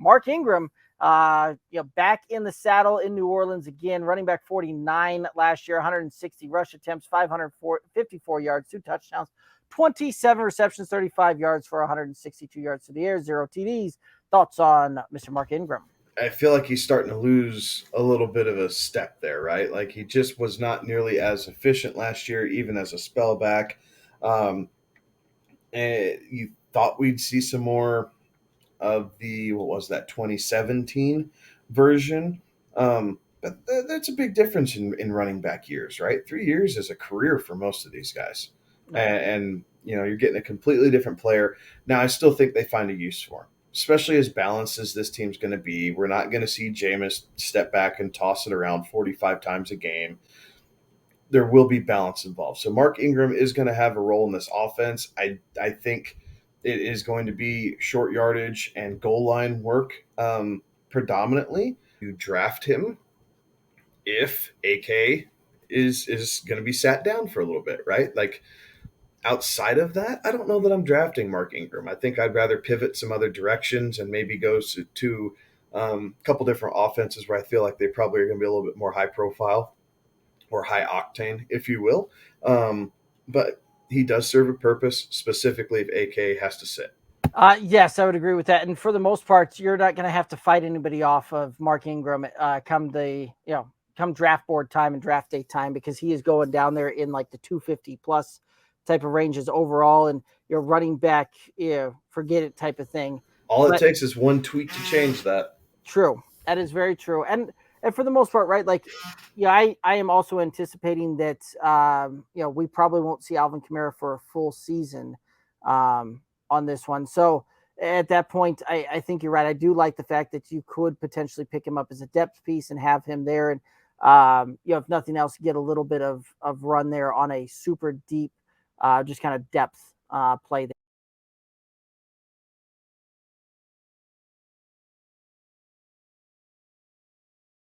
Mark Ingram, back in the saddle in New Orleans again, running back 49 last year, 160 rush attempts, 554 yards, 2 touchdowns, 27 receptions, 35 yards for 162 yards to the air, 0 TDs. Thoughts on Mr. Mark Ingram? I feel like he's starting to lose a little bit of a step there, right? Like he just was not nearly as efficient last year, even as a spell back. Um, and you thought we'd see some more of the what was that 2017 version. But that's a big difference in running back years, right? 3 years is a career for most of these guys, and you're getting a completely different player. Now, I still think they find a use for him, especially as balanced as this team's going to be. We're not going to see Jameis step back and toss it around 45 times a game. There will be balance involved. So Mark Ingram is going to have a role in this offense. I think it is going to be short yardage and goal line work predominantly. You draft him if AK is going to be sat down for a little bit, right? Like outside of that, I don't know that I'm drafting Mark Ingram. I think I'd rather pivot some other directions and maybe go to a couple different offenses where I feel like they probably are going to be a little bit more high profile or high octane, if you will. But he does serve a purpose, specifically if AK has to sit. Yes, I would agree with that. And for the most part, you're not going to have to fight anybody off of Mark Ingram come draft board time and draft day time, because he is going down there in like the 250 plus type of ranges overall, and you're running back, forget it type of thing. All it takes is one tweet to change that. True. That is very true. And for the most part, right, like, I am also anticipating that, we probably won't see Alvin Kamara for a full season on this one. So at that point, I think you're right. I do like the fact that you could potentially pick him up as a depth piece and have him there. And, if nothing else, get a little bit of run there on a super deep, just kind of depth play there.